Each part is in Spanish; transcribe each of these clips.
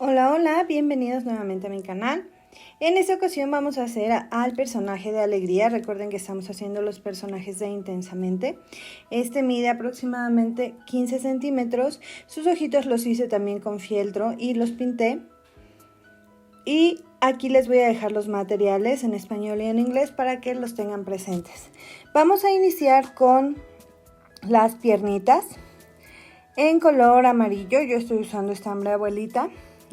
Hola, hola, bienvenidos nuevamente a mi canal. En esta ocasión vamos a hacer al personaje de Alegría. Recuerden que estamos haciendo los personajes de Intensamente. Este mide aproximadamente 15 centímetros. Sus ojitos los hice también con fieltro y los pinté. Y aquí les voy a dejar los materiales en español y en inglés para que los tengan presentes. Vamos a iniciar con las piernitas en color amarillo. Yo estoy usando estambre abuelita.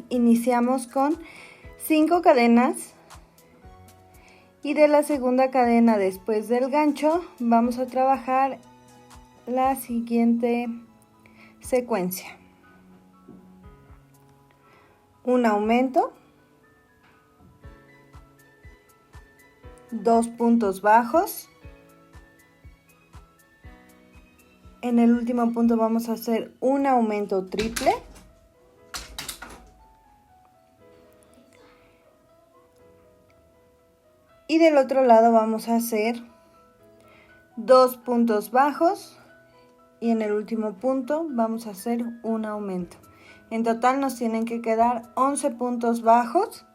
Iniciamos con 5 cadenas y de la segunda cadena después del gancho vamos a trabajar la siguiente secuencia: un aumento, 2 puntos bajos, en el último punto vamos a hacer un aumento triple, y del otro lado vamos a hacer 2 puntos bajos y en el último punto vamos a hacer un aumento. En total nos tienen que quedar 11 puntos bajos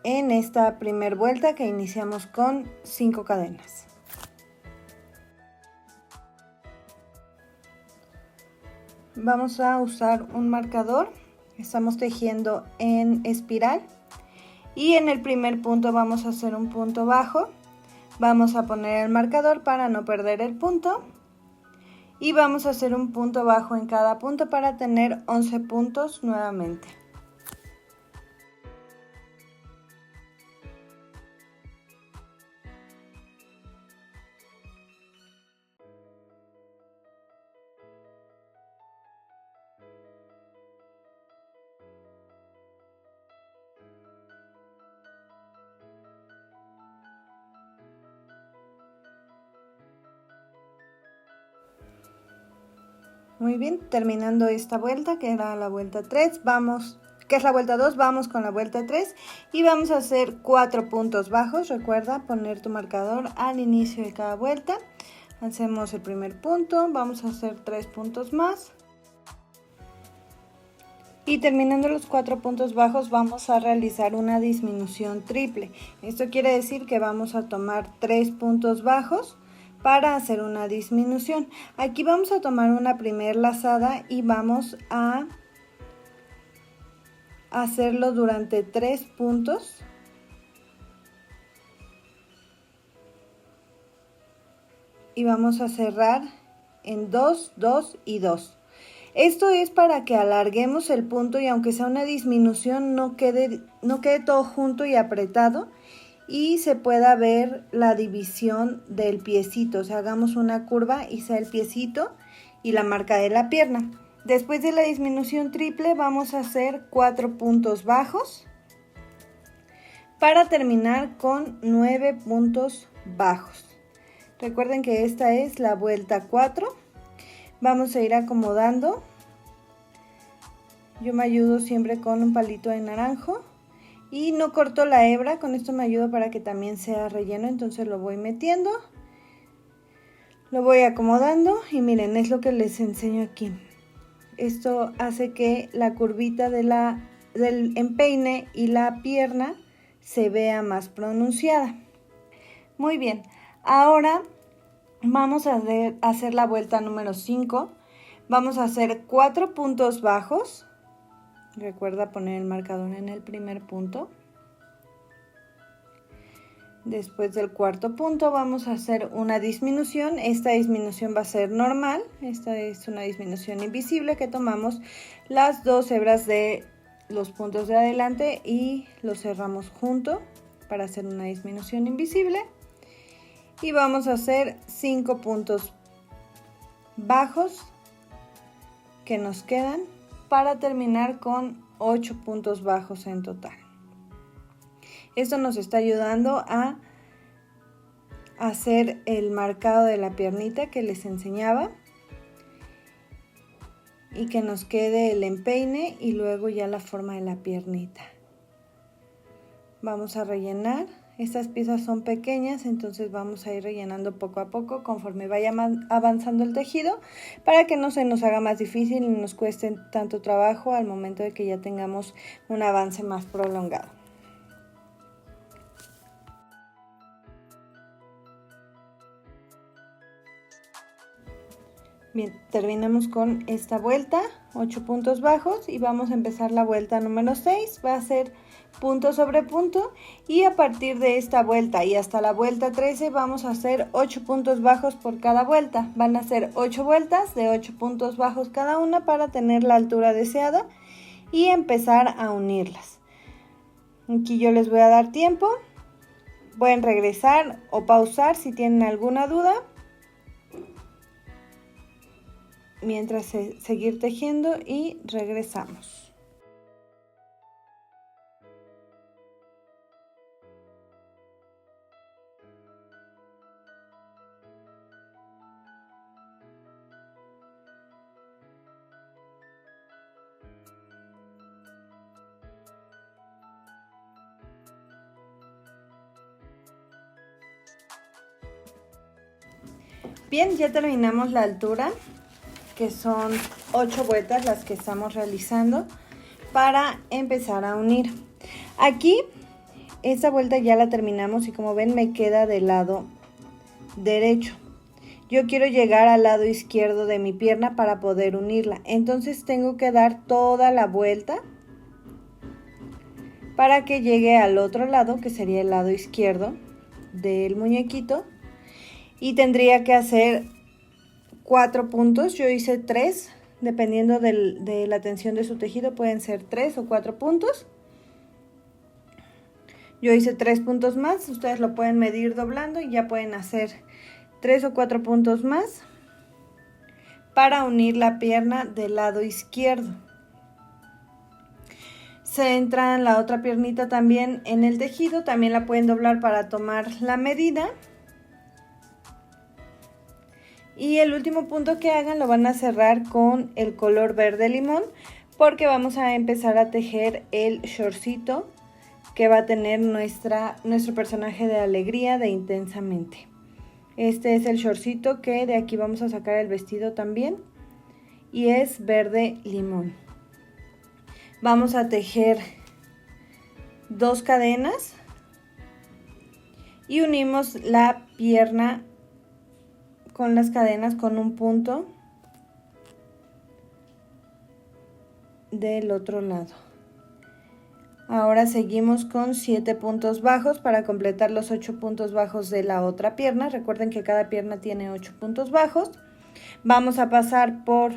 en esta primera vuelta que iniciamos con 5 cadenas. Vamos a usar un marcador. Estamos tejiendo en espiral. Y en el primer punto vamos a hacer un punto bajo, vamos a poner el marcador para no perder el punto y vamos a hacer un punto bajo en cada punto para tener 11 puntos nuevamente. Muy bien, terminando esta vuelta, que era la vuelta 3, que es la vuelta 2, vamos con la vuelta 3 y vamos a hacer 4 puntos bajos. Recuerda poner tu marcador al inicio de cada vuelta. Hacemos el primer punto, vamos a hacer 3 puntos más. Y terminando los 4 puntos bajos vamos a realizar una disminución triple. Esto quiere decir que vamos a tomar 3 puntos bajos para hacer una disminución. Aquí vamos a tomar una primera lazada y vamos a hacerlo durante 3 puntos. Y vamos a cerrar en 2, 2 y 2. Esto es para que alarguemos el punto y aunque sea una disminución no quede todo junto y apretado y se pueda ver la división del piecito. O sea, hagamos una curva y sea el piecito y la marca de la pierna. Después de la disminución triple vamos a hacer 4 puntos bajos para terminar con 9 puntos bajos. Recuerden que esta es la vuelta 4. Vamos a ir acomodando. Yo me ayudo siempre con un palito de naranjo y no corto la hebra, con esto me ayudo para que también sea relleno, entonces lo voy metiendo, lo voy acomodando y miren, es lo que les enseño aquí. Esto hace que la curvita del empeine y la pierna se vea más pronunciada. Muy bien, ahora vamos a hacer la vuelta número 5. Vamos a hacer 4 puntos bajos. Recuerda poner el marcador en el primer punto. Después del cuarto punto vamos a hacer una disminución. Esta disminución va a ser normal. Esta es una disminución invisible que tomamos las 2 hebras de los puntos de adelante y los cerramos junto para hacer una disminución invisible. Y vamos a hacer 5 puntos bajos que nos quedan para terminar con 8 puntos bajos en total. Esto nos está ayudando a hacer el marcado de la piernita que les enseñaba y que nos quede el empeine y luego ya la forma de la piernita. Vamos a rellenar Estas piezas son pequeñas, entonces vamos a ir rellenando poco a poco conforme vaya avanzando el tejido para que no se nos haga más difícil y nos cueste tanto trabajo al momento de que ya tengamos un avance más prolongado. Bien, terminamos con esta vuelta, 8 puntos bajos y vamos a empezar la vuelta número 6, va a ser punto sobre punto y a partir de esta vuelta y hasta la vuelta 13 vamos a hacer 8 puntos bajos por cada vuelta, van a ser 8 vueltas de 8 puntos bajos cada una para tener la altura deseada y empezar a unirlas. Aquí yo les voy a dar tiempo, pueden regresar o pausar si tienen alguna duda. Mientras seguir tejiendo y regresamos. Bien, ya terminamos la altura, que son 8 vueltas las que estamos realizando para empezar a unir. Aquí esta vuelta ya la terminamos y como ven me queda del lado derecho. Yo quiero llegar al lado izquierdo de mi pierna para poder unirla, entonces tengo que dar toda la vuelta para que llegue al otro lado, que sería el lado izquierdo del muñequito, y tendría que hacer 4 puntos, yo hice 3, dependiendo de la tensión de su tejido pueden ser 3 o 4 puntos. Yo hice 3 puntos más, ustedes lo pueden medir doblando y ya pueden hacer 3 o 4 puntos más para unir la pierna del lado izquierdo. Se entra la otra piernita también en el tejido, también la pueden doblar para tomar la medida. Y el último punto que hagan lo van a cerrar con el color verde limón porque vamos a empezar a tejer el shortcito que va a tener nuestro personaje de alegría de Intensamente. Este es el shortcito que de aquí vamos a sacar el vestido también y es verde limón. Vamos a tejer 2 cadenas y unimos la pierna con las cadenas con un punto del otro lado. Ahora seguimos con 7 puntos bajos para completar los 8 puntos bajos de la otra pierna. Recuerden que cada pierna tiene 8 puntos bajos. Vamos a pasar por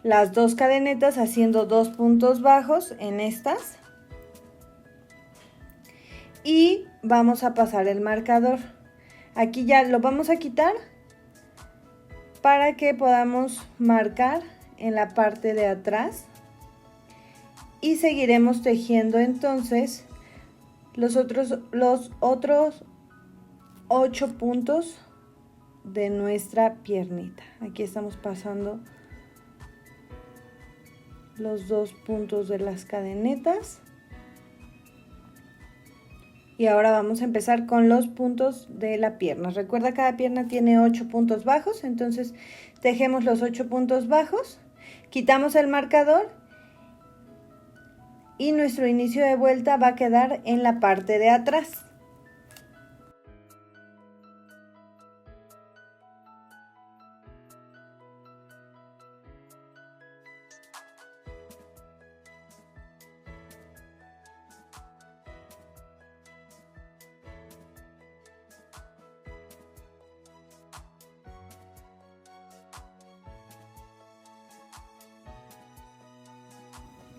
las 2 cadenetas haciendo 2 puntos bajos en estas. Y vamos a pasar el marcador. Aquí ya lo vamos a quitar para que podamos marcar en la parte de atrás y seguiremos tejiendo entonces los otros 8 puntos de nuestra piernita. Aquí estamos pasando los 2 puntos de las cadenetas y ahora vamos a empezar con los puntos de la pierna. Recuerda, cada pierna tiene 8 puntos bajos, entonces tejemos los 8 puntos bajos, quitamos el marcador y nuestro inicio de vuelta va a quedar en la parte de atrás.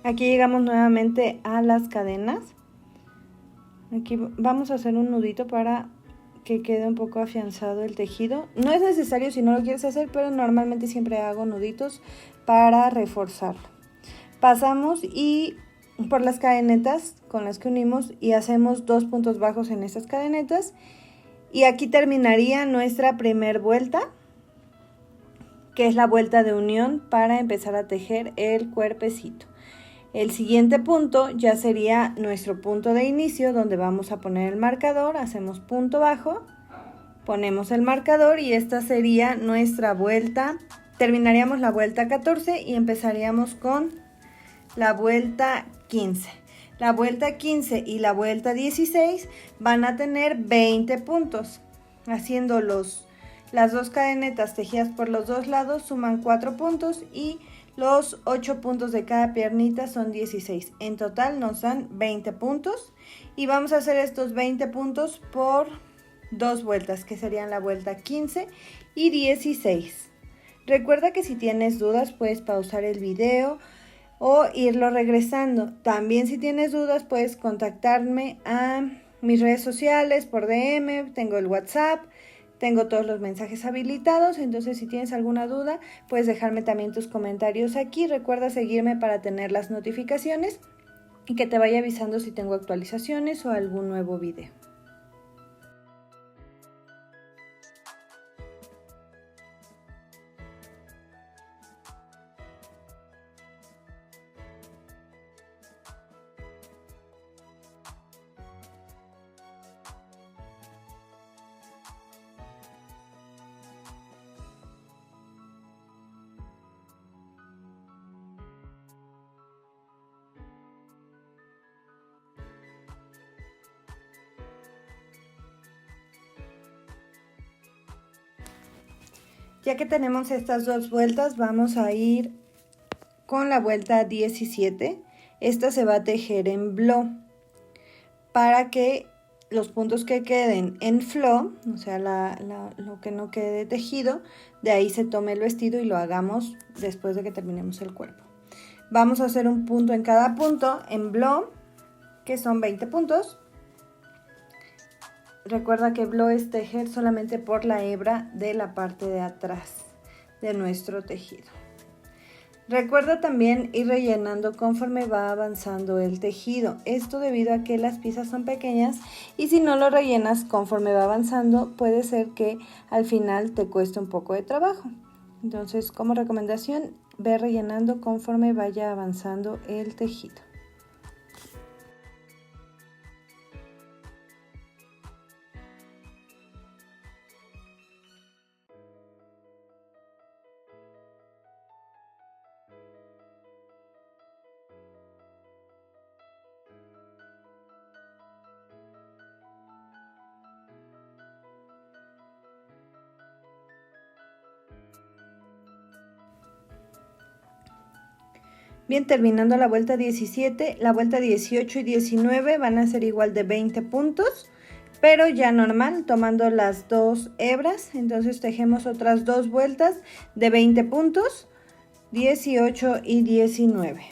Aquí llegamos nuevamente a las cadenas. Aquí vamos a hacer un nudito para que quede un poco afianzado el tejido. No es necesario si no lo quieres hacer, pero normalmente siempre hago nuditos para reforzarlo. Pasamos y por las cadenetas con las que unimos y hacemos 2 puntos bajos en estas cadenetas. Y aquí terminaría nuestra primer vuelta, que es la vuelta de unión para empezar a tejer el cuerpecito. El siguiente punto ya sería nuestro punto de inicio, donde vamos a poner el marcador. Hacemos punto bajo, ponemos el marcador y esta sería nuestra vuelta. Terminaríamos la vuelta 14 y empezaríamos con la vuelta 15. La vuelta 15 y la vuelta 16 van a tener 20 puntos. Haciendo las dos cadenetas tejidas por los dos lados suman 4 puntos y los 8 puntos de cada piernita son 16. En total nos dan 20 puntos y vamos a hacer estos 20 puntos por dos vueltas, que serían la vuelta 15 y 16. Recuerda que si tienes dudas puedes pausar el video o irlo regresando. También si tienes dudas puedes contactarme a mis redes sociales por DM, tengo el WhatsApp. Tengo todos los mensajes habilitados, entonces si tienes alguna duda, puedes dejarme también tus comentarios aquí. Recuerda seguirme para tener las notificaciones y que te vaya avisando si tengo actualizaciones o algún nuevo video. Ya que tenemos estas dos vueltas, vamos a ir con la vuelta 17. Esta se va a tejer en flow para que los puntos que queden en flow, o sea, lo que no quede tejido, de ahí se tome el vestido y lo hagamos después de que terminemos el cuerpo. Vamos a hacer un punto en cada punto en flow, que son 20 puntos. Recuerda que blow es tejer solamente por la hebra de la parte de atrás de nuestro tejido. Recuerda también ir rellenando conforme va avanzando el tejido. Esto debido a que las piezas son pequeñas y si no lo rellenas conforme va avanzando puede ser que al final te cueste un poco de trabajo. Entonces, como recomendación, ve rellenando conforme vaya avanzando el tejido. Bien, terminando la vuelta 17, la vuelta 18 y 19 van a ser igual de 20 puntos, pero ya normal, tomando las dos hebras. Entonces tejemos otras dos vueltas de 20 puntos, 18 y 19.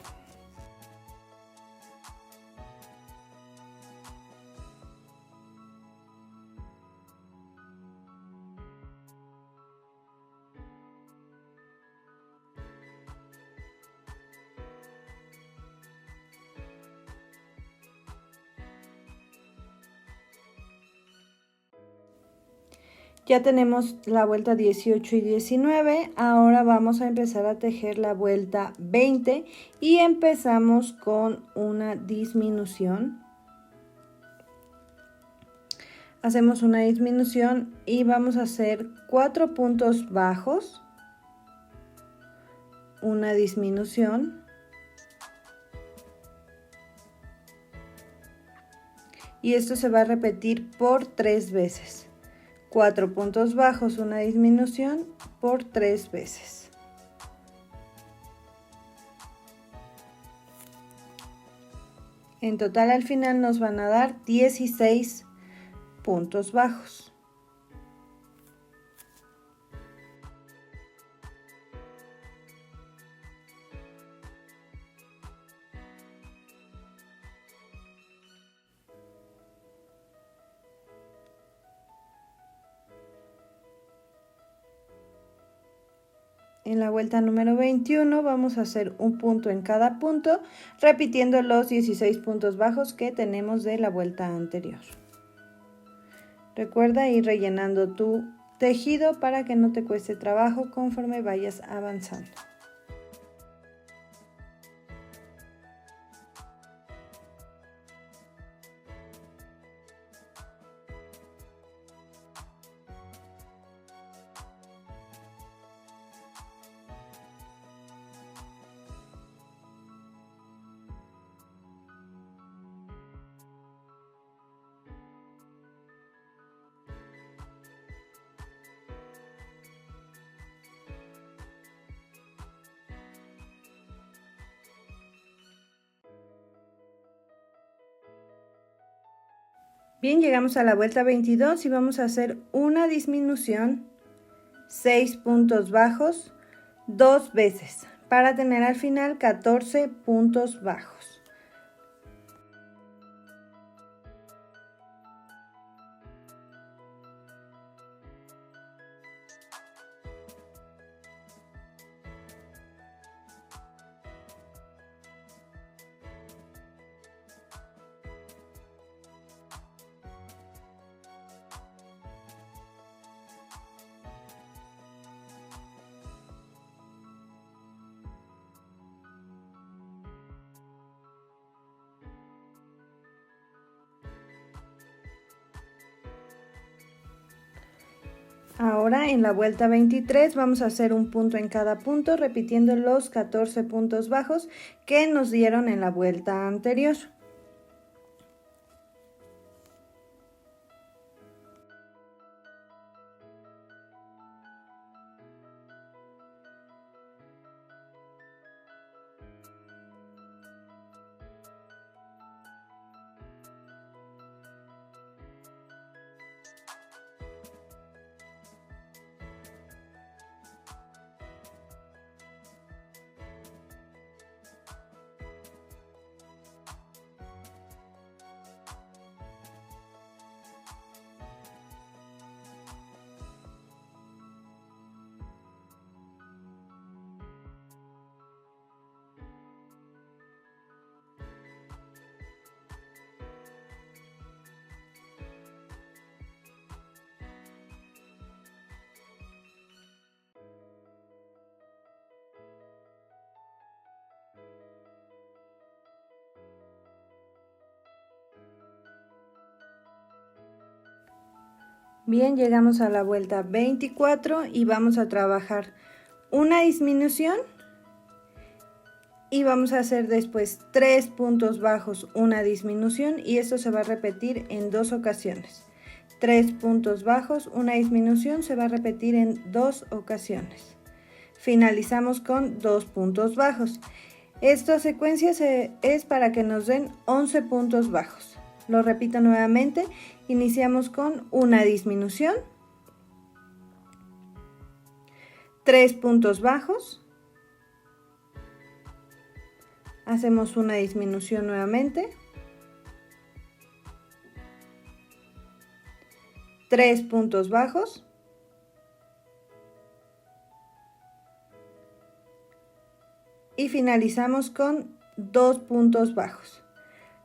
Ya tenemos la vuelta 18 y 19, ahora vamos a empezar a tejer la vuelta 20 y empezamos con una disminución. Hacemos una disminución y vamos a hacer 4 puntos bajos, una disminución y esto se va a repetir por 3 veces. 4 puntos bajos, una disminución por 3 veces. En total al final nos van a dar 16 puntos bajos. En la vuelta número 21 vamos a hacer un punto en cada punto, repitiendo los 16 puntos bajos que tenemos de la vuelta anterior. Recuerda ir rellenando tu tejido para que no te cueste trabajo conforme vayas avanzando. Bien, llegamos a la vuelta 22 y vamos a hacer una disminución, 6 puntos bajos, 2 veces, para tener al final 14 puntos bajos. Ahora en la vuelta 23 vamos a hacer un punto en cada punto, repitiendo los 14 puntos bajos que nos dieron en la vuelta anterior. Bien, llegamos a la vuelta 24 y vamos a trabajar una disminución y vamos a hacer después 3 puntos bajos, una disminución, y esto se va a repetir en 2 ocasiones. 3 puntos bajos, una disminución, se va a repetir en 2 ocasiones. Finalizamos con 2 puntos bajos. Esta secuencia es para que nos den 11 puntos bajos. Lo repito nuevamente, iniciamos con una disminución, 3 puntos bajos, hacemos una disminución nuevamente, 3 puntos bajos, y finalizamos con 2 puntos bajos.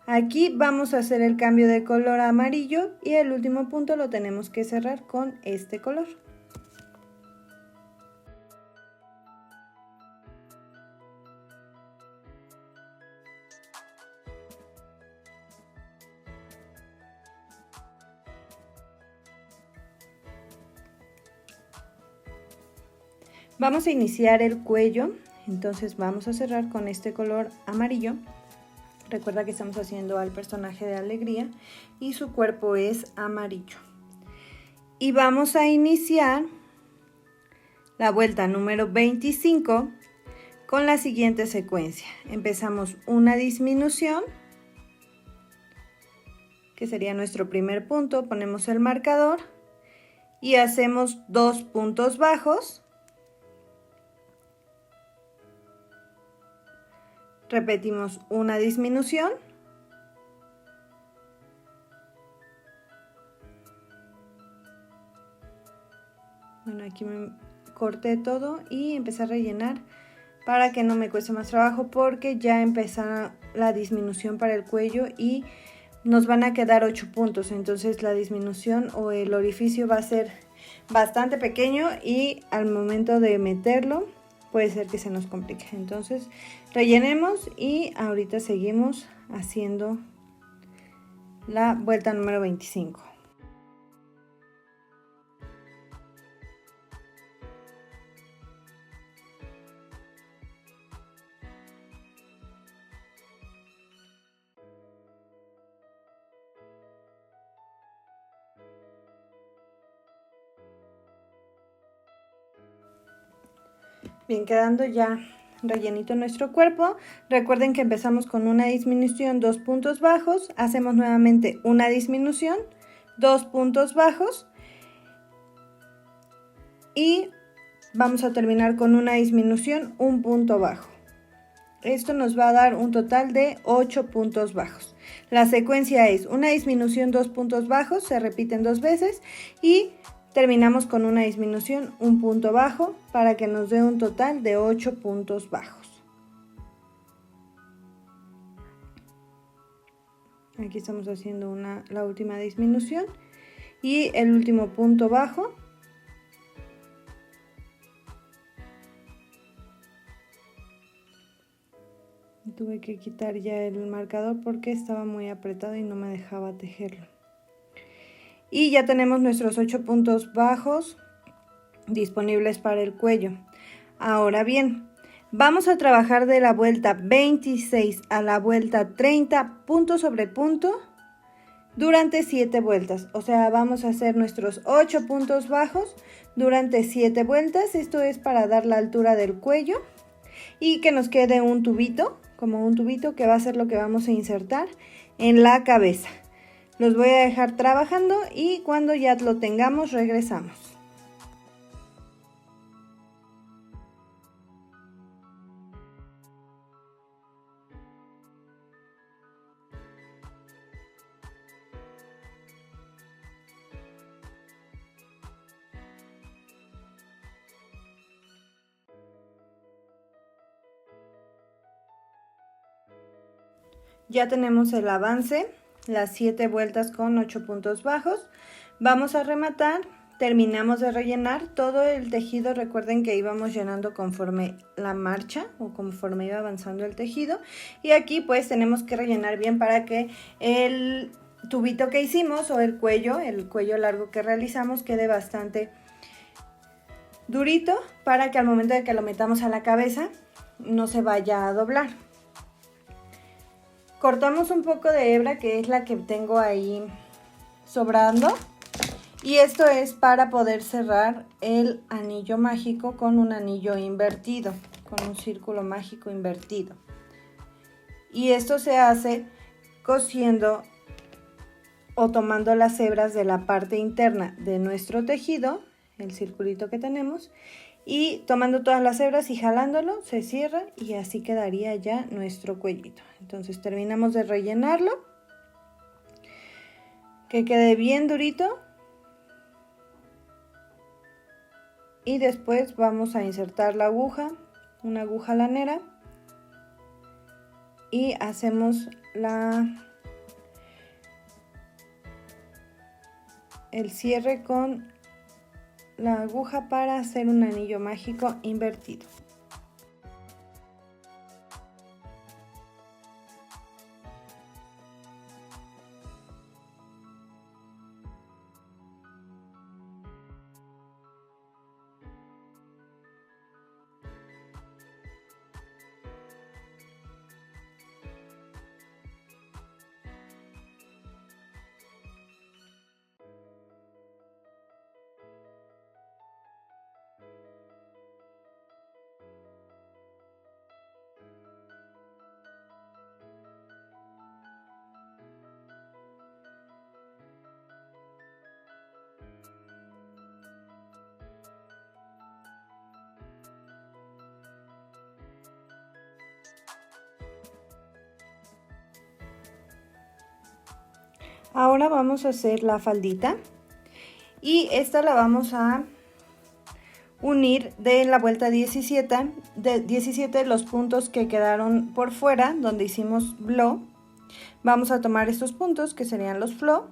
Aquí vamos a hacer el cambio de color a amarillo y el último punto lo tenemos que cerrar con este color. Vamos a iniciar el cuello, entonces vamos a cerrar con este color amarillo. Recuerda que estamos haciendo al personaje de Alegría y su cuerpo es amarillo. Y vamos a iniciar la vuelta número 25 con la siguiente secuencia. Empezamos una disminución, que sería nuestro primer punto, ponemos el marcador y hacemos 2 puntos bajos. Repetimos una disminución, bueno, aquí me corté todo y empecé a rellenar para que no me cueste más trabajo, porque ya empezó la disminución para el cuello y nos van a quedar 8 puntos, entonces la disminución o el orificio va a ser bastante pequeño y al momento de meterlo puede ser que se nos complique. Entonces rellenemos y ahorita seguimos haciendo la vuelta número 25. Bien, quedando ya rellenito nuestro cuerpo. Recuerden que empezamos con una disminución, 2 puntos bajos, hacemos nuevamente una disminución, 2 puntos bajos y vamos a terminar con una disminución, 1 punto bajo. Esto nos va a dar un total de 8 puntos bajos. La secuencia es una disminución, 2 puntos bajos, se repiten 2 veces y terminamos con una disminución, 1 punto bajo, para que nos dé un total de 8 puntos bajos. Aquí estamos haciendo la última disminución y el último punto bajo. Tuve que quitar ya el marcador porque estaba muy apretado y no me dejaba tejerlo. Y ya tenemos nuestros 8 puntos bajos disponibles para el cuello. Ahora bien, vamos a trabajar de la vuelta 26 a la vuelta 30 punto sobre punto durante 7 vueltas. O sea, vamos a hacer nuestros 8 puntos bajos durante 7 vueltas. Esto es para dar la altura del cuello y que nos quede un tubito, como un tubito que va a ser lo que vamos a insertar en la cabeza. Los voy a dejar trabajando y cuando ya lo tengamos regresamos. Ya tenemos el avance, las 7 vueltas con 8 puntos bajos. Vamos a rematar, terminamos de rellenar todo el tejido. Recuerden que íbamos llenando conforme la marcha o conforme iba avanzando el tejido. Y aquí pues tenemos que rellenar bien para que el tubito que hicimos o el cuello largo que realizamos quede bastante durito para que al momento de que lo metamos a la cabeza no se vaya a doblar. Cortamos un poco de hebra, que es la que tengo ahí sobrando, y esto es para poder cerrar el anillo mágico con un anillo invertido, con un círculo mágico invertido. Y esto se hace cosiendo o tomando las hebras de la parte interna de nuestro tejido, el circulito que tenemos, y tomando todas las hebras y jalándolo se cierra y así quedaría ya nuestro cuellito. Entonces terminamos de rellenarlo, que quede bien durito, y después vamos a insertar la aguja, una aguja lanera, y hacemos el cierre con la aguja para hacer un anillo mágico invertido. Ahora vamos a hacer la faldita y esta la vamos a unir de la vuelta 17, los puntos que quedaron por fuera donde hicimos blow. Vamos a tomar estos puntos que serían los flow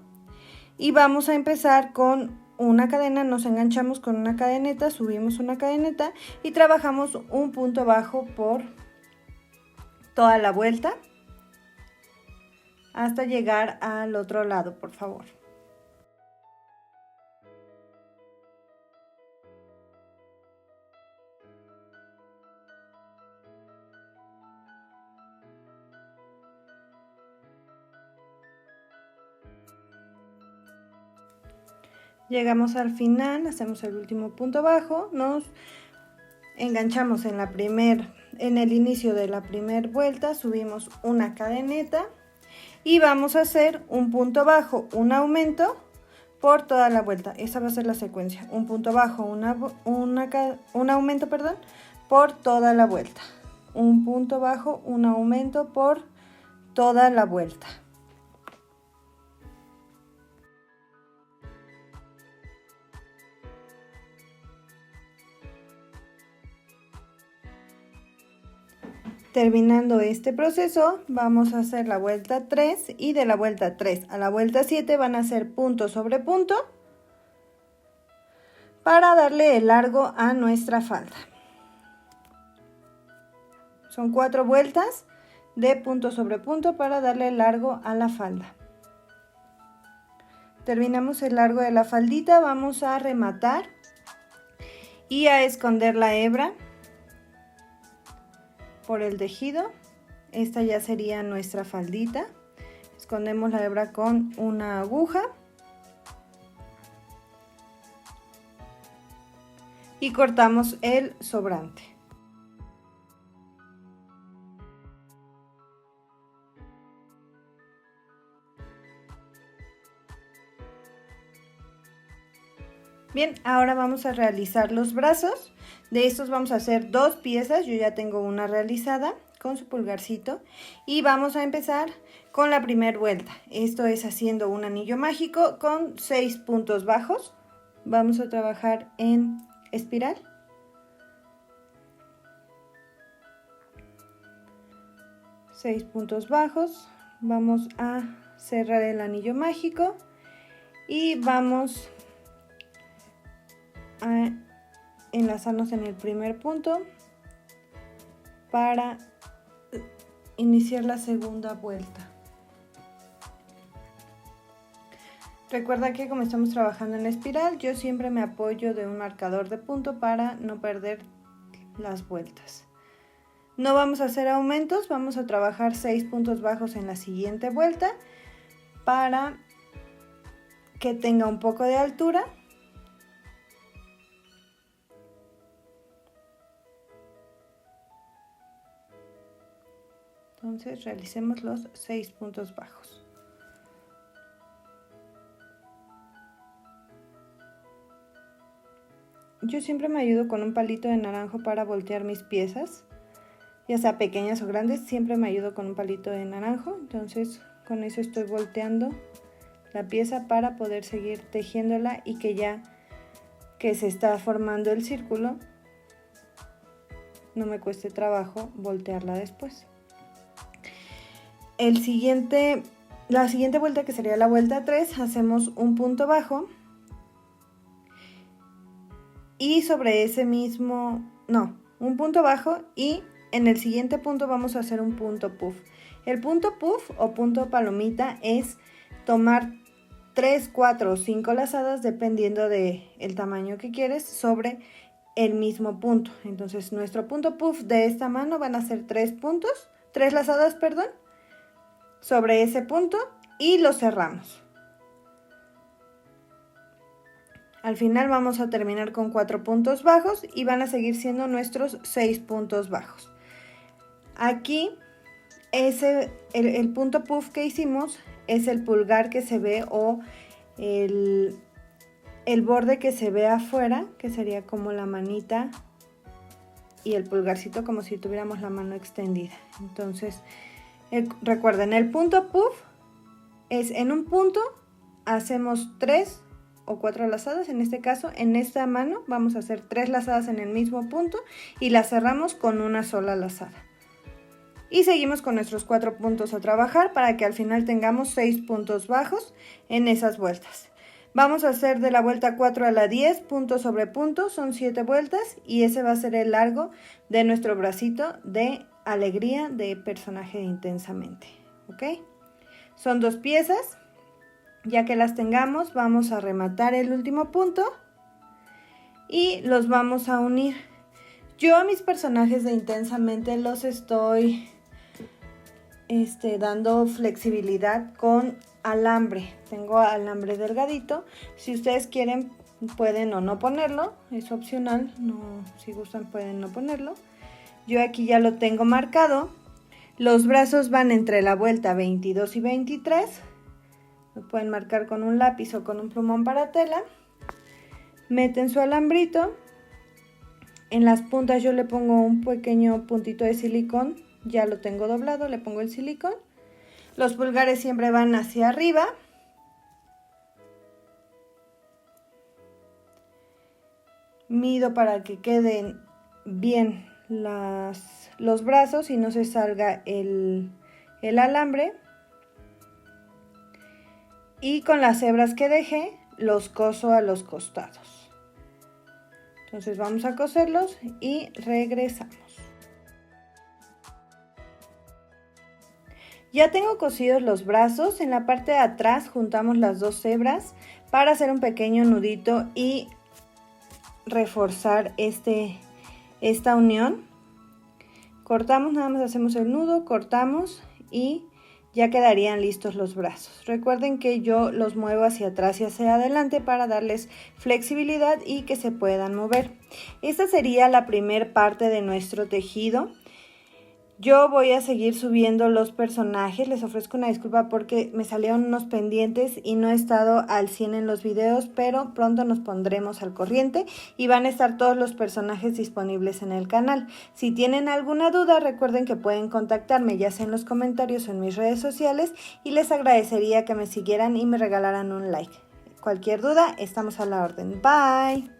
y vamos a empezar con una cadena, nos enganchamos con una cadeneta, subimos una cadeneta y trabajamos un punto bajo por toda la vuelta hasta llegar al otro lado, por favor. Llegamos al final, hacemos el último punto bajo, nos enganchamos en la primera en el inicio de la primera vuelta subimos una cadeneta y vamos a hacer un punto bajo, un aumento por toda la vuelta. Esa va a ser la secuencia, un punto bajo, un aumento, perdón, por toda la vuelta. Un punto bajo, un aumento por toda la vuelta. Terminando este proceso, vamos a hacer la vuelta 3 y de la vuelta 3 a la vuelta 7 van a ser punto sobre punto para darle el largo a nuestra falda. Son 4 vueltas de punto sobre punto para darle el largo a la falda. Terminamos el largo de la faldita, vamos a rematar y a esconder la hebra por el tejido. Esta ya sería nuestra faldita. Escondemos la hebra con una aguja y cortamos el sobrante. Bien, ahora vamos a realizar los brazos. De estos vamos a hacer 2 piezas, yo ya tengo una realizada con su pulgarcito y vamos a empezar con la primera vuelta. Esto es haciendo un anillo mágico con 6 puntos bajos. Vamos a trabajar en espiral. Seis puntos bajos, vamos a cerrar el anillo mágico y vamos a enlazarnos en el primer punto para iniciar la segunda vuelta. Recuerda que como estamos trabajando en la espiral, yo siempre me apoyo de un marcador de punto para no perder las vueltas. No vamos a hacer aumentos, vamos a trabajar 6 puntos bajos en la siguiente vuelta para que tenga un poco de altura. Entonces realicemos los 6 puntos bajos. Yo siempre me ayudo con un palito de naranjo para voltear mis piezas, ya sea pequeñas o grandes, siempre me ayudo con un palito de naranjo. Entonces con eso estoy volteando la pieza para poder seguir tejiéndola y que ya que se está formando el círculo no me cueste trabajo voltearla después. La siguiente vuelta, que sería la vuelta 3, hacemos un punto bajo y sobre ese mismo, un punto bajo y en el siguiente punto vamos a hacer un punto puff. El punto puff o punto palomita es tomar 3, 4 o 5 lazadas dependiendo del tamaño que quieres sobre el mismo punto. Entonces nuestro punto puff de esta mano van a ser 3 lazadas, sobre ese punto y lo cerramos. Al final vamos a terminar con 4 puntos bajos y van a seguir siendo nuestros 6 puntos bajos. Aquí el punto puff que hicimos es el pulgar que se ve o el borde que se ve afuera, que sería como la manita y el pulgarcito como si tuviéramos la mano extendida. Entonces recuerden, el punto puff es en un punto hacemos 3 o 4 lazadas. En este caso, en esta mano vamos a hacer 3 lazadas en el mismo punto y la cerramos con una sola lazada. Y seguimos con nuestros 4 puntos a trabajar para que al final tengamos 6 puntos bajos en esas vueltas. Vamos a hacer de la vuelta 4 a la 10 punto sobre punto, son 7 vueltas y ese va a ser el largo de nuestro bracito de alegría de personaje de Intensamente. ¿Ok? Son 2 piezas. Ya que las tengamos, vamos a rematar el último punto y los vamos a unir. Yo a mis personajes de Intensamente los estoy dando flexibilidad con alambre. Tengo alambre delgadito. Si ustedes quieren, pueden o no ponerlo, es opcional. No, si gustan, pueden no ponerlo. Yo aquí ya lo tengo marcado. Los brazos van entre la vuelta 22 y 23. Lo pueden marcar con un lápiz o con un plumón para tela. Meten su alambrito. En las puntas yo le pongo un pequeño puntito de silicón. Ya lo tengo doblado, le pongo el silicón. Los pulgares siempre van hacia arriba. Mido para que queden bien los brazos y no se salga el alambre. Y con las hebras que dejé, los coso a los costados. Entonces vamos a coserlos y regresamos. Ya tengo cosidos los brazos. En la parte de atrás juntamos las dos hebras para hacer un pequeño nudito y reforzar esta unión. Cortamos, nada más hacemos el nudo, cortamos y ya quedarían listos los brazos. Recuerden que yo los muevo hacia atrás y hacia adelante para darles flexibilidad y que se puedan mover. Esta sería la primera parte de nuestro tejido. Yo voy a seguir subiendo los personajes. Les ofrezco una disculpa porque me salieron unos pendientes y no he estado al 100 en los videos, pero pronto nos pondremos al corriente y van a estar todos los personajes disponibles en el canal. Si tienen alguna duda, recuerden que pueden contactarme ya sea en los comentarios o en mis redes sociales y les agradecería que me siguieran y me regalaran un like. Cualquier duda, estamos a la orden. Bye.